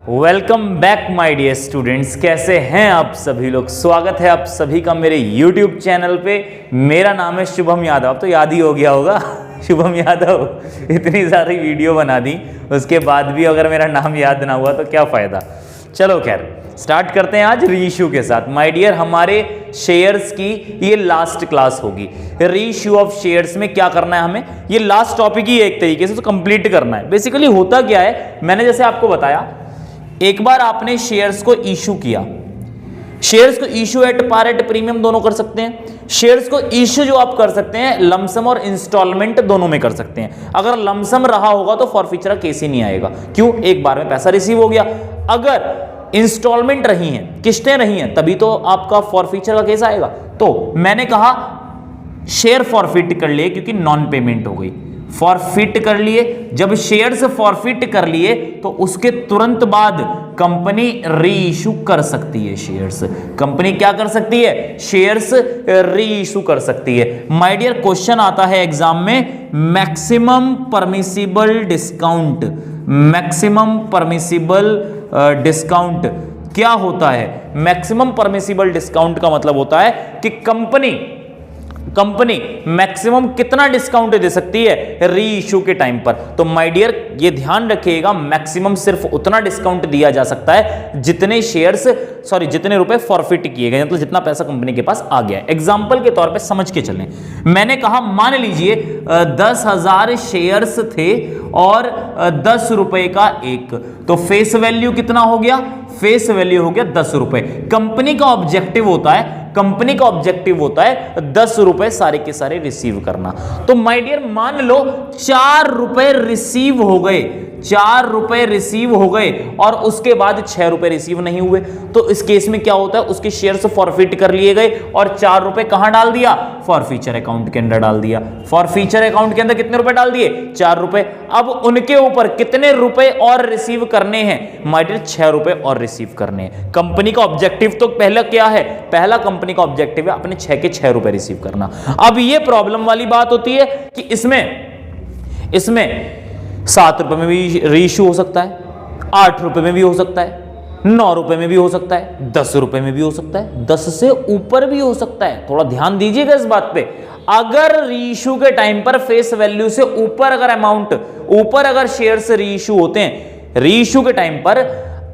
Welcome back my dear students. कैसे हैं आप सभी लोग? स्वागत है आप सभी का मेरे YouTube चैनल पे। मेरा नाम है शुभम यादव। अब तो याद ही हो गया होगा शुभम यादव। इतनी सारी वीडियो बना दी, उसके बाद भी अगर मेरा नाम याद ना हुआ तो क्या फ़ायदा। चलो खैर स्टार्ट करते हैं आज रीइश्यू के साथ। माय डियर, हमारे शेयर्स की ये लास्ट क्लास होगी। रीइश्यू ऑफ शेयर्स में क्या करना है हमें, ये लास्ट टॉपिक ही एक तरीके से तो कंप्लीट करना है। बेसिकली होता क्या है, मैंने जैसे आपको बताया, एक बार आपने शेयर्स को इशू किया। शेयर्स को issue at par at premium दोनों कर सकते हैं। शेयर्स को इशू जो आप कर सकते हैं लमसम और इंस्टॉलमेंट दोनों में कर सकते हैं। अगर लमसम रहा होगा तो फॉरफीचर का केस ही नहीं आएगा। क्यों? एक बार में पैसा रिसीव हो गया। अगर इंस्टॉलमेंट रही हैं, किस्तें रही हैं, तभी तो आपका फॉरफीचर का केस आएगा। तो मैंने कहा शेयर फॉरफिट कर लिए क्योंकि नॉन पेमेंट हो गई, फॉरफिट कर लिए। जब शेयर्स फॉरफिट कर लिए तो उसके तुरंत बाद कंपनी रीइशू कर सकती है शेयर्स। कंपनी क्या कर सकती है? शेयर्स रीइशू कर सकती है। माय डियर, क्वेश्चन आता है एग्जाम में, maximum permissible discount. Maximum permissible discount क्या होता है? मैक्सिमम परमिसिबल डिस्काउंट का मतलब होता है कि कंपनी मैक्सिमम कितना डिस्काउंट दे सकती है रीइश्यू के टाइम पर। तो माय डियर ये ध्यान रखिएगा, मैक्सिमम सिर्फ उतना डिस्काउंट दिया जा सकता है जितने रुपए फॉरफिट किए गए, मतलब जितना पैसा कंपनी के पास आ गया है। एग्जांपल के तौर पे समझ के चलें, मैंने कहा मान लीजिए 10,000 शेयर्स थे और 10 रुपए का एक, तो फेस वैल्यू कितना हो गया? फेस वैल्यू हो गया 10 रुपए। कंपनी का ऑब्जेक्टिव होता है 10 रुपए सारे के सारे रिसीव करना। तो माय डियर मान लो 4 रुपए रिसीव हो गए, 4 रुपए रिसीव हो गए और उसके बाद 6 रुपए रिसीव नहीं हुए। तो इस केस में क्या होता है? उसके शेयर्स फॉरफिट कर लिए गए और 4 रुपए कहां डाल दिया? फॉरफीचर अकाउंट के अंदर डाल दिया। फॉरफीचर अकाउंट के अंदर कितने रुपए डाल दिए? 4 रुपए। अब उनके ऊपर कितने रुपए और रिसीव करने हैं? माय डियर 6 रुपए और रिसीव करने हैं। कंपनी का ऑब्जेक्टिव तो पहला क्या है? पहला कंपनी का ऑब्जेक्टिव है अपने 6 के 6 रुपए रिसीव करना। अब ये प्रॉब्लम वाली बात होती है कि इसमें 7 रुपए में भी रीइश्यू हो सकता है, 8 रुपए में भी हो सकता है, 9 रुपए में भी हो सकता है, 10 रुपए में भी हो सकता है, 10 से ऊपर भी हो सकता है। थोड़ा ध्यान दीजिएगा इस बात पे। अगर रीइश्यू के टाइम पर फेस वैल्यू से ऊपर अगर शेयर्स रीइश्यू होते हैं, रीइश्यू के टाइम पर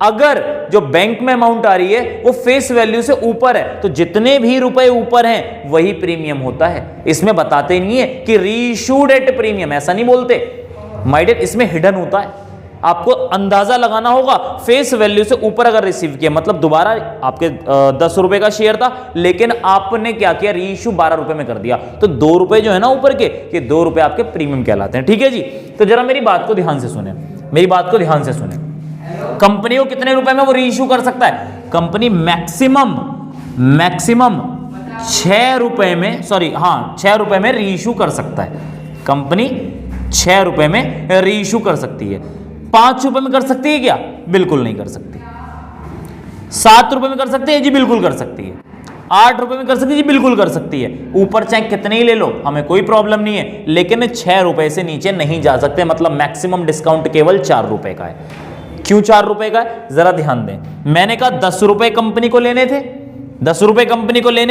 अगर जो बैंक में अमाउंट आ रही है वो फेस वैल्यू से ऊपर है, तो जितने भी रुपए ऊपर हैं वही प्रीमियम होता है। इसमें बताते नहीं है कि रीइश्यूड एट प्रीमियम, ऐसा नहीं बोलते माय डियर, इसमें हिडन होता है। आपको अंदाजा लगाना होगा, फेस वैल्यू से ऊपर अगर रिसीव किया, मतलब दोबारा आपके 10 रुपए का शेयर था लेकिन आपने क्या किया? रीइश्यू 12 रुपए में कर दिया, तो 2 रुपए जो है ना ऊपर के, ये 2 रुपए आपके प्रीमियम कहलाते हैं। ठीक है जी, तो जरा मेरी बात को ध्यान से सुने, कंपनी को कितने रुपए में वो रीइश्यू कर सकता है? कंपनी मैक्सिमम 6 रुपए में 6 रुपए में रीइश्यू कर सकता है। कंपनी 6 रुपए में रीइश्यू कर सकती है। 5 रुपए में कर सकती है क्या? बिल्कुल नहीं कर सकती। 7 रुपए में कर सकती है जी? बिल्कुल कर सकती है। 8 रुपए में कर सकती है जी? बिल्कुल कर सकती है। ऊपर चाहे कितने ही ले लो, हमें कोई प्रॉब्लम नहीं है, लेकिन 6 रुपए से नीचे नहीं जा सकते। मतलब मैक्सिमम डिस्काउंट केवल 4 रुपए का है। क्यों 4 रुपए का है? जरा ध्यान दें। मैंने कहा 10 रुपए कंपनी को लेने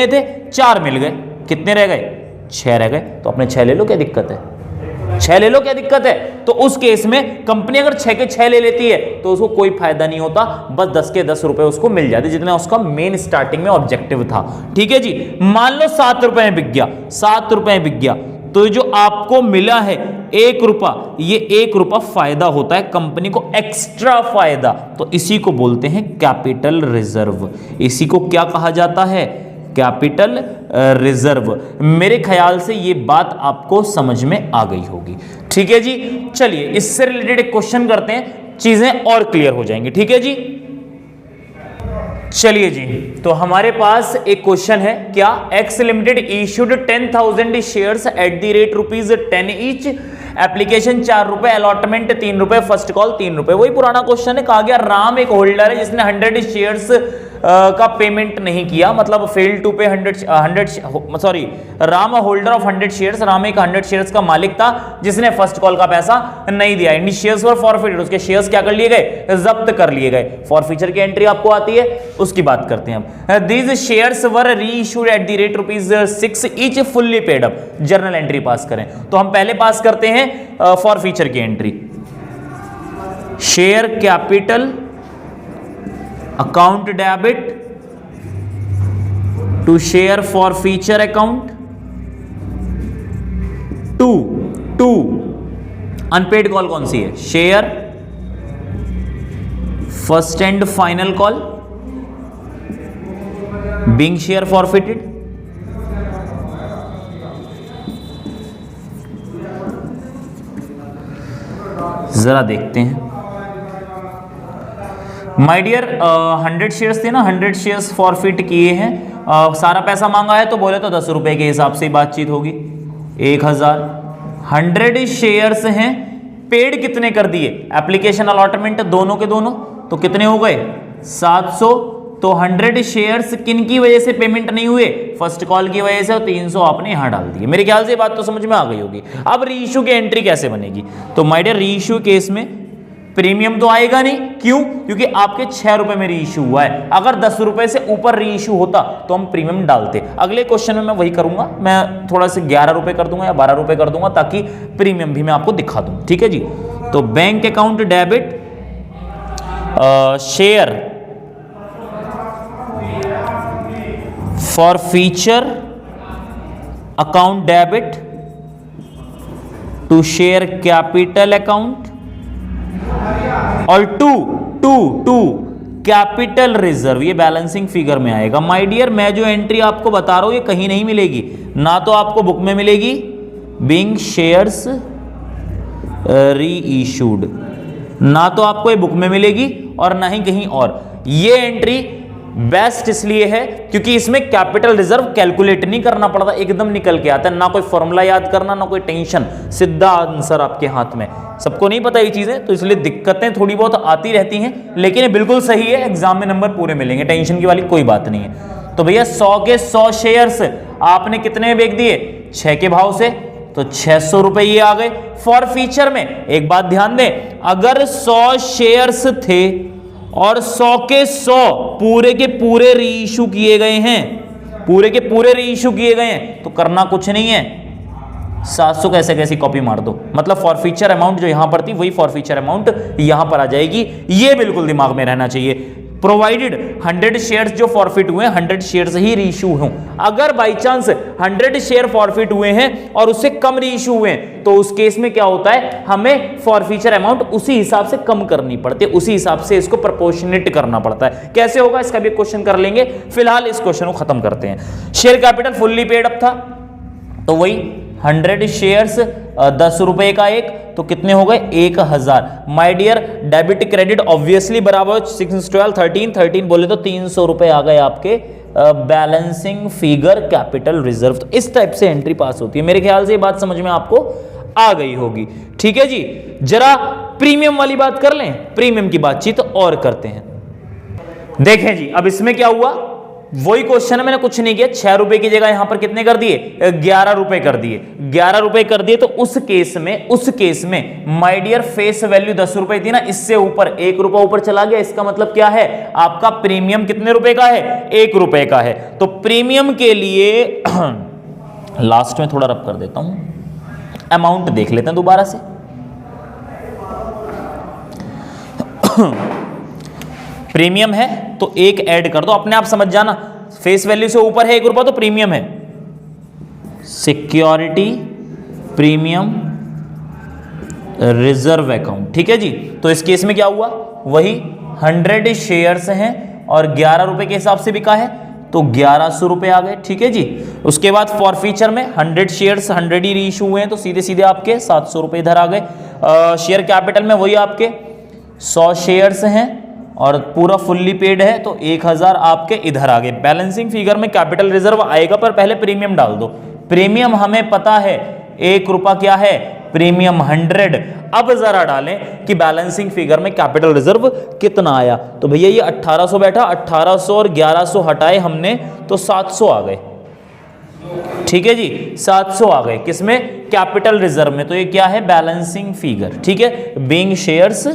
थे, 4 मिल गए, कितने रह गए? 6 रह गए। तो अपने 6 ले लो, क्या दिक्कत है? 6 ले लो, क्या दिक्कत है? तो उस केस में कंपनी अगर 6 के 6 ले लेती है तो उसको कोई फायदा नहीं होता, बस 10 के 10 रुपए उसको मिल जाते जितना उसका मेन स्टार्टिंग में ऑब्जेक्टिव था। ठीक है जी, मान लो 7 रुपए में बिक गया, तो जो आपको मिला है 1 रुपया, ये 1 रुपया फायदा होता है कंपनी को, एक्स्ट्रा फायदा। तो इसी को बोलते हैं कैपिटल रिजर्व। इसी को क्या कहा जाता है? Capital reserve. मेरे ख्याल से ये बात आपको समझ में आ गई होगी। ठीक है जी, चलिए इससे रिलेटेड एक क्वेश्चन करते हैं, चीजें और क्लियर हो जाएंगी। ठीक है जी, चलिए जी, तो हमारे पास एक क्वेश्चन है, क्या x limited issued 10,000 shares at the rate ₹10 each application 4 रुपए, अलॉटमेंट 3 रुपए, फर्स्ट कॉल 3 रुपए। वही पुराना क्वेश्चन है, कहा गया राम एक होल्डर है जिसने 100 शेयर्स का पेमेंट नहीं किया, मतलब फेल टू पे 100 Ram holder of 100 shares, Ram एक 100 शेयर्स का मालिक था जिसने फर्स्ट कॉल का पैसा नहीं दिया। इंडी शेयर्स वर फॉरफिटेड, उसके शेयर्स क्या कर लिए गए, जब्त कर लिए गए। फॉरफीचर की एंट्री आपको आती है, उसकी बात करते हैं हम। These shares were reissued at the rate ₹6 each fully paid up. Journal entry pass करें तो हम पहले पास करते हैं फॉरफीचर की एंट्री। Share capital account debit to share forfeiture account to unpaid call कौन सी है, share first and final call being share forfeited. जरा देखते हैं माय डियर, 100 शेयर्स थे ना, 100 शेयर्स फॉरफिट किए हैं। सारा पैसा मांगा है तो बोले तो 10 रुपए के हिसाब से ही बातचीत होगी। 1000 100 शेयर्स हैं, पेड कितने कर दिए, एप्लीकेशन अलॉटमेंट दोनों के दोनों, तो कितने हो गए 700। तो 100 शेयर्स किन की वजह से पेमेंट नहीं हुए, फर्स्ट कॉल की वजह से, 300 आपने यहां डाल दिए। मेरे ख्याल से ये बात तो समझ में आ गई होगी। अब रीइश्यू की एंट्री कैसे बनेगी, तो माय डियर रीइश्यू केस में प्रीमियम तो आएगा नहीं, क्यों, क्योंकि आपके 6 रुपए में रीइश्यू हुआ है। अगर 10 रुपए से ऊपर रीइश्यू होता तो हम प्रीमियम डालते। अगले क्वेश्चन में मैं वही करूंगा, मैं थोड़ा से 11 रुपए कर दूंगा या 12 रुपए कर दूंगा ताकि प्रीमियम भी मैं आपको दिखा दूं। ठीक है जी। तो bank account debit share forfeiture account debit to share capital account और टू कैपिटल रिजर्व, ये बैलेंसिंग फिगर में आएगा। माय डियर, मैं जो एंट्री आपको बता रहा हूं ये कहीं नहीं मिलेगी, ना तो आपको बुक में मिलेगी बीइंग शेयर्स री इशूड, ना तो आपको ये बुक में मिलेगी और ना ही कहीं और। ये एंट्री बेस्ट इसलिए है क्योंकि इसमें कैपिटल रिजर्व कैलकुलेट नहीं करना पड़ता, एकदम निकल के आता है, ना कोई फॉर्मूला याद करना, ना कोई टेंशन, सीधा आंसर आपके हाथ में। सबको नहीं पता ये चीजें, तो इसलिए दिक्कतें थोड़ी बहुत आती रहती हैं, लेकिन ये बिल्कुल सही है, एग्जाम में नंबर पूरे मिलेंगे, टेंशन की वाली कोई बात नहीं है। तो भैया 100 के 100 शेयर्स आपने कितने में बेच दिए, 6 के भाव से, तो 600 रुपए ये आ गए। फॉरफीचर में एक बात ध्यान दें, अगर 100 शेयर्स थे और 100 के 100 पूरे के पूरे रीइश्यू किए गए हैं, पूरे के पूरे रीइश्यू किए गए हैं, तो करना कुछ नहीं है, 700 कैसे कैसी कॉपी मार दो, मतलब फॉरफीचर अमाउंट जो यहां पर थी वही फॉरफीचर अमाउंट यहां पर आ जाएगी। ये बिल्कुल दिमाग में रहना चाहिए, प्रोवाइडेड 100 शेयर्स जो फॉरफिट हुए 100 शेयर्स ही रीइश्यू हों। अगर बाई चांस 100 शेयर फॉरफिट हुए हैं और उससे कम रीइश्यू हुए हैं तो उस केस में क्या होता है, हमें फॉरफीचर अमाउंट उसी हिसाब से कम करनी पड़ती है, उसी हिसाब से इसको प्रोपोर्शनेट करना पड़ता है। कैसे होगा इसका भी क्वेश्चन कर लेंगे, फिलहाल इस क्वेश्चन को खत्म करते हैं। Share capital fully paid up था, तो वही 100 शेयर्स 10 रुपए का एक, तो कितने हो गए 1000। My dear, debit credit obviously बराबर 6 12 13 बोले तो 300 रुपए आ गए आपके बैलेंसिंग फिगर कैपिटल रिजर्व। तो इस टाइप से एंट्री पास होती है। मेरे ख्याल से ये बात समझ में आपको आ गई होगी। ठीक है जी, जरा प्रीमियम वाली बात कर लें, प्रीमियम की बातचीत और करते हैं। देखें जी, अब इसमें क्या हुआ, वही क्वेश्चन है, मैंने कुछ नहीं किया, 6 रुपए की जगह यहां पर कितने कर दिए, 11 रुपए कर दिए, 11 रुपए कर दिए। तो उस केस में माय डियर फेस वैल्यू 10 रुपए थी ना, इससे ऊपर 1 रुपया ऊपर चला गया, इसका मतलब क्या है, आपका प्रीमियम कितने रुपए का है, 1 रुपए का है। तो प्रीमियम के लिए लास्ट में थोड़ा रब कर देता हूं, अमाउंट देख लेते हैं दोबारा से। प्रीमियम है तो 1 ऐड कर दो, अपने आप समझ जाना, फेस वैल्यू से ऊपर है 1 रुपया तो प्रीमियम है। सिक्योरिटी प्रीमियम रिजर्व अकाउंट, ठीक है जी। तो इस केस में क्या हुआ, वही 100 शेयर्स हैं और 11 रुपए के हिसाब से बिका है, तो 1100 रुपए आ गए। ठीक है जी। उसके बाद फॉरफीचर में 100 शेयर्स 100 ही रीइश्यू हुए हैं, तो सीधे सीधे आपके 700 रुपए इधर आ गए। शेयर कैपिटल में वही आपके 100 शेयर्स हैं और पूरा फुल्ली पेड है, तो 1000 आपके इधर आ गए। बैलेंसिंग फिगर में कैपिटल रिजर्व आएगा, पर पहले प्रीमियम डाल दो। प्रीमियम हमें पता है 1 रुपया क्या है, प्रीमियम 100। अब जरा डालें कि बैलेंसिंग फिगर में कैपिटल रिजर्व कितना आया। तो भैया ये 1800 बैठा, 1800 और 1100 हटाए हमने तो 700 आ गए। ठीक है जी, 700 आ गए किसमें, कैपिटल रिजर्व में। तो ये क्या है, बैलेंसिंग फिगर। ठीक है, बीइंग शेयर्स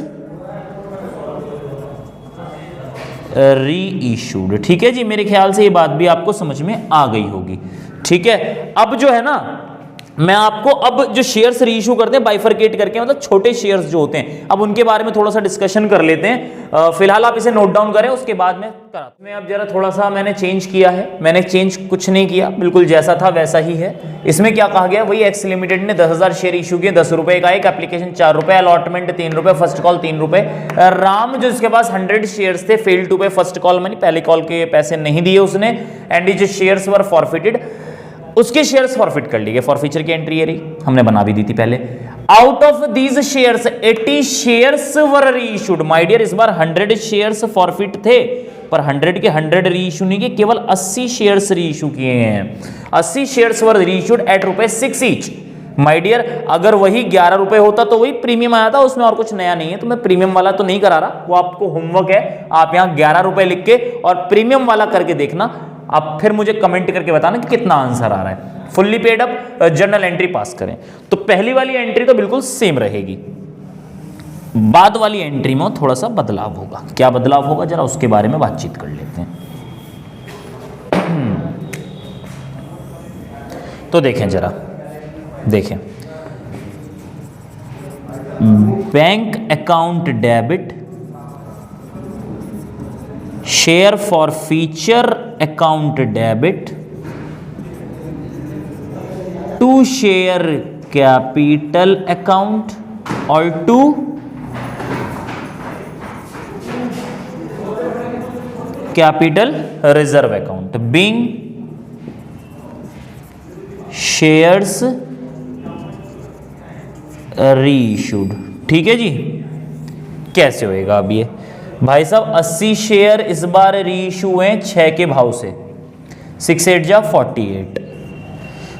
री इशूड। ठीक है जी, मेरे ख्याल से ये बात भी आपको समझ में आ गई होगी। ठीक है, अब जो है ना, मैं आपको अब जो शेयर्स री इशू करते हैं बाइफरकेट करके, मतलब छोटे शेयर्स जो होते हैं, अब उनके बारे में थोड़ा सा डिस्कशन कर लेते हैं। फिलहाल आप इसे नोट डाउन करें, उसके बाद में करा। मैं अब जरा थोड़ा सा मैंने चेंज किया है। मैंने चेंज कुछ नहीं किया, बिल्कुल जैसा था वैसा ही है। इसमें क्या कहा गया, वही एक्स लिमिटेड ने 10,000 शेयर इशू किए, 10 रुपए का एक, एप्लीकेशन 4 रुपए, अलॉटमेंट 3 रुपए, फर्स्ट कॉल 3 रुपए। राम जो इसके पास 100 शेयर्स थे, फेल टू पे फर्स्ट कॉल मनी, पहले कॉल के पैसे नहीं दिए उसने, एंड जो शेयर्स वर फॉरफिटेड, उसके शेयर्स फॉरफिट कर लिए गए। फॉरफीचर की एंट्री है रही, हमने बना भी दी थी पहले। Out of these shares 80 shares were reissued. My dear, इस बार 100 शेयर्स फॉरफिट थे, पर 100 के 100 रीइश्यू नहीं किए, केवल 80 शेयर्स रीइश्यू किए हैं। 80 shares were reissued at ₹6 each. My dear, अगर वही 11 रुपए होता तो वही प्रीमियम आया था, उसमें और कुछ नया नहीं है। तो मैं प्रीमियम वाला तो नहीं करा रहा, वो आपको होमवर्क है। आप यहाँ 11 रुपए लिख के और प्रीमियम वाला करके देखना, आप फिर मुझे कमेंट करके बताना कि कितना आंसर आ रहा है। Fully paid up journal entry pass करें। तो पहली वाली एंट्री तो बिल्कुल सेम रहेगी, बाद वाली एंट्री में थोड़ा सा बदलाव होगा। क्या बदलाव होगा, जरा उसके बारे में बातचीत कर लेते हैं। तो देखें जरा, देखें, bank account debit, share forfeiture account debit, to share capital account और to capital reserve account, being shares reissued. ठीक है जी, कैसे होएगा अब ये भाई साहब, 80 शेयर इस बार रीइश्यू हुए 6 के भाव से, 6 8 जा 48।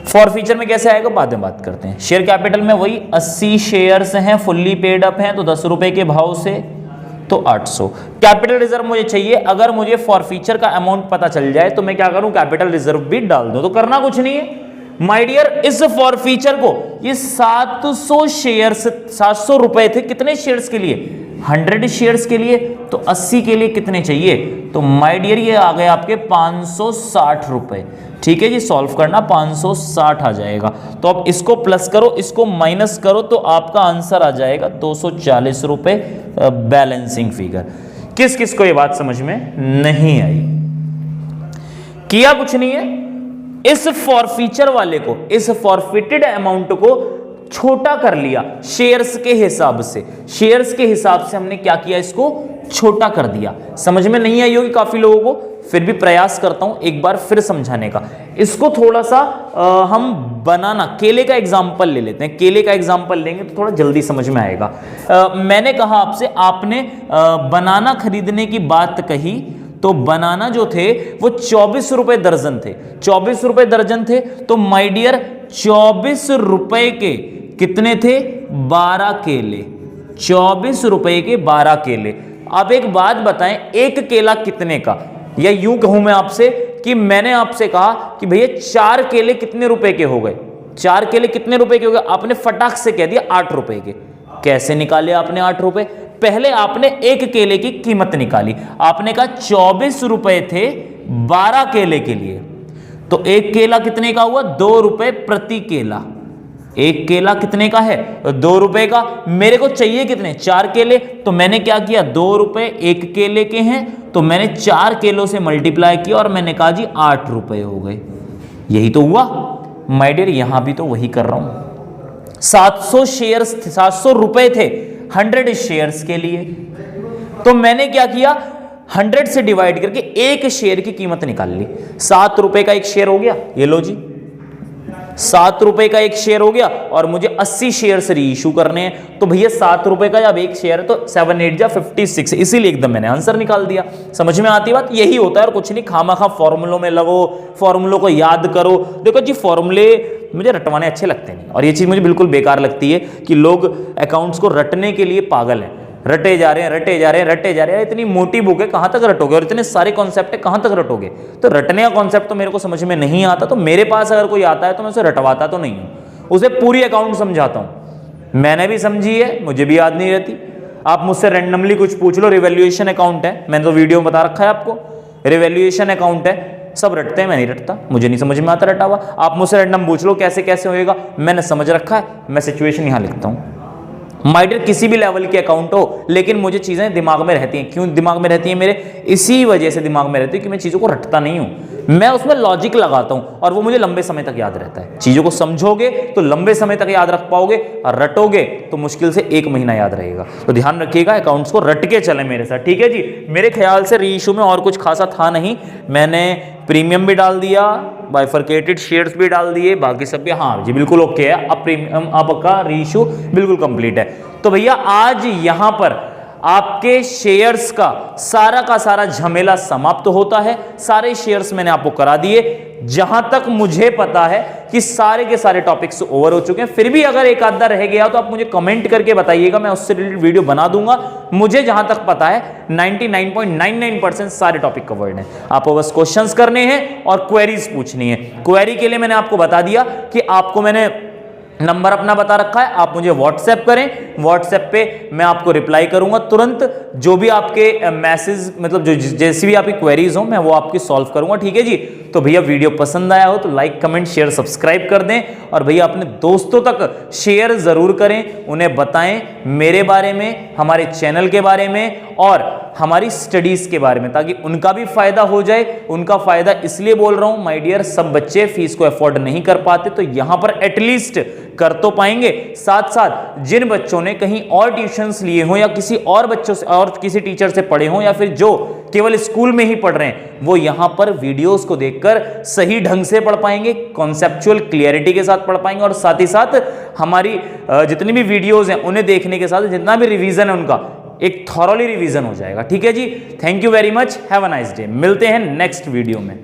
फॉर फीचर में कैसे आएगा बाद में बात करते हैं। शेयर कैपिटल में वही 80 शेयर्स हैं, फुल्ली पेड अप हैं, तो 10 रुपए के भाव से तो 800। कैपिटल रिजर्व मुझे चाहिए, अगर मुझे फॉर फीचर का अमाउंट पता चल जाए तो मैं क्या करूं, कैपिटल रिजर्व भी डाल दूं। तो करना कुछ नहीं है माय डियर, इस फॉर फीचर को, ये 700 शेयर्स, 700 रुपए थे कितने शेयर्स के लिए, 100 शेयर्स के लिए, तो 80 के लिए कितने चाहिए, तो माय डियर ये आ गए आपके 560 रुपए। ठीक है जी, सॉल्व करना, 560 आ जाएगा। तो अब इसको प्लस करो, इसको माइनस करो, तो आपका आंसर आ जाएगा 240 रुपए बैलेंसिंग फिगर। किस किस को ये बात समझ में नहीं आई, किया कुछ नहीं है, इस फॉरफीचर वाले को, इस फॉरफिटेड अमाउंट को छोटा कर लिया शेयर्स के हिसाब से। शेयर्स के हिसाब से हमने क्या किया, इसको छोटा कर दिया। समझ में नहीं आई होगी काफी लोगों को, फिर भी प्रयास करता हूं एक बार फिर समझाने का। इसको थोड़ा सा हम बनाना, केले का एग्जाम्पल ले लेते हैं। केले का एग्जाम्पल लेंगे तो थोड़ा जल्दी समझ में आएगा। मैंने कहा आपसे, आपने बनाना खरीदने की बात कही, तो बनाना जो थे वो 24 रुपए दर्जन थे, 24 रुपए दर्जन थे। तो माय डियर 24 रुपए के कितने थे, 12 केले, 24 रुपए के 12 केले। अब एक बात बताएं, एक केला कितने का, या यूं कहूं मैं आपसे कि मैंने आपसे कहा कि भैया 4 केले कितने रुपए के हो गए, 4 केले कितने रुपए के हो गए, आपने फटाक से कह दिया 8 रुपए के। कैसे निकाले आपने 8 रुपए, पहले आपने एक केले की कीमत निकाली, आपने कहा 24 रुपए थे 12 केले के लिए, तो एक केला कितने का हुआ, 2 रुपए प्रति केला। एक केला कितने का है, 2 रुपए का। मेरे को चाहिए कितने, 4 केले, तो मैंने क्या किया, 2 रुपए एक केले के हैं, तो मैंने 4 केलों से मल्टीप्लाई किया और मैंने कहा जी 8 रुपए हो गए। यही तो हुआ माय डियर, यहां भी तो वही कर रहा हूं। 700 शेयर्स, 700 रुपए थे 100 शेयर्स के लिए, तो मैंने क्या किया, 100 से डिवाइड करके एक शेयर की कीमत निकाल ली। 7 रुपए का एक शेयर हो गया, ये लो जी ₹7 का एक शेयर हो गया और मुझे 80 शेयर री इशू करने हैं, तो भैया ₹7 का जब एक शेयर है तो 7 8 जा 56, इसीलिए एकदम मैंने आंसर निकाल दिया। समझ में आती बात? यही होता है और कुछ नहीं। खामा फॉर्मूलों में लगो, फॉर्मूलों को याद करो। देखो जी, फॉर्मूले मुझे रटवाने अच्छे लगते नहीं, और ये चीज मुझे बिल्कुल बेकार लगती है कि लोग अकाउंट्स को रटने के लिए पागल हैं। रटे जा रहे हैं, रटे जा रहे हैं, रटे जा रहे हैं। इतनी मोटी बुक है, कहां तक रटोगे? और इतने सारे कॉन्सेप्ट है, कहां तक रटोगे? तो रटने का कॉन्सेप्ट तो मेरे को समझ में नहीं आता। तो मेरे पास अगर कोई आता है तो मैं उसे रटवाता तो नहीं हूं, उसे पूरी अकाउंट समझाता हूं। मैंने भी समझी है, मुझे भी याद नहीं रहती। आप मुझसे रैंडमली कुछ पूछ लो, रिवैल्यूएशन अकाउंट है, मैंने तो वीडियो में बता रखा है आपको, रिवैल्यूएशन अकाउंट है। सब रटते हैं, मैं नहीं रटता, मुझे नहीं समझ में आता रटा हुआ। आप मुझसे रैंडम पूछ लो कैसे कैसे होएगा, मैंने समझ रखा है, मैं सिचुएशन यहां लिखता हूं। माय डियर, किसी भी लेवल की अकाउंट हो, लेकिन मुझे चीजें दिमाग में रहती हैं। क्यों दिमाग में रहती हैं मेरे? इसी वजह से दिमाग में रहती है कि मैं चीजों को रटता नहीं हूं, मैं उसमें लॉजिक लगाता हूं और वो मुझे लंबे समय तक याद रहता है। चीजों को समझोगे तो लंबे समय तक याद रख पाओगे, और रटोगे तो मुश्किल से 1 महीना याद रहेगा। तो ध्यान रखिएगा, अकाउंट्स को रट के चले मेरे साथ, ठीक है जी। मेरे ख्याल से री इशू में और कुछ खासा था नहीं, मैंने प्रीमियम भी डाल दिया, बाइफरकेटेड शेयर्स भी डाल दिए, बाकी सब भी हाँ जी बिल्कुल ओके है। अब प्रीमियम, अब का री इशू बिल्कुल कंप्लीट है। तो भैया आज यहां पर आपके शेयर्स का सारा झमेला समाप्त होता है। सारे शेयर्स मैंने आपको करा दिए। जहां तक मुझे पता है कि सारे के सारे टॉपिक्स ओवर हो चुके हैं। फिर भी अगर एक आधा रह गया तो आप मुझे कमेंट करके बताइएगा, मैं उससे रिलेटेड वीडियो बना दूंगा। मुझे जहां तक पता है 99.99% सारे टॉपिक कवर्ड हैं। आपको बस क्वेश्चंस करने हैं और क्वेरीज पूछनी है। क्वेरी के लिए मैंने आपको बता दिया कि आपको मैंने नंबर अपना बता रखा है, आप मुझे व्हाट्सएप करें, व्हाट्सएप पे मैं आपको रिप्लाई करूंगा तुरंत। जो भी आपके मैसेज, मतलब जो जैसी भी आपकी क्वेरीज हो, मैं वो आपकी सॉल्व करूंगा, ठीक है जी। तो भैया वीडियो पसंद आया हो तो लाइक कमेंट शेयर सब्सक्राइब कर दें, और भैया अपने दोस्तों तक शेयर जरूर करें, उन्हें बताएं मेरे बारे में, हमारे चैनल के बारे में और हमारी स्टडीज के बारे में, ताकि उनका भी फायदा हो जाए। उनका फायदा इसलिए बोल रहा हूं माय डियर, सब बच्चे फीस को अफोर्ड नहीं कर पाते, तो यहां पर एटलीस्ट कर तो पाएंगे। साथ साथ जिन बच्चों ने कहीं और ट्यूशंस लिए हो, या किसी और बच्चों से और किसी टीचर से पढ़े हो, या फिर जो केवल स्कूल में ही पढ़ रहे हैं, वो यहां पर वीडियोस को देखकर सही ढंग से पढ़ पाएंगे, कॉन्सेप्चुअल क्लियरिटी के साथ पढ़ पाएंगे, और साथ ही साथ हमारी जितनी भी वीडियोस हैं उन्हें देखने के साथ जितना भी रिवीजन है उनका एक थॉरोली रिवीजन हो जाएगा, ठीक है जी। Thank you very much, have a nice day. मिलते हैं नेक्स्ट वीडियो में।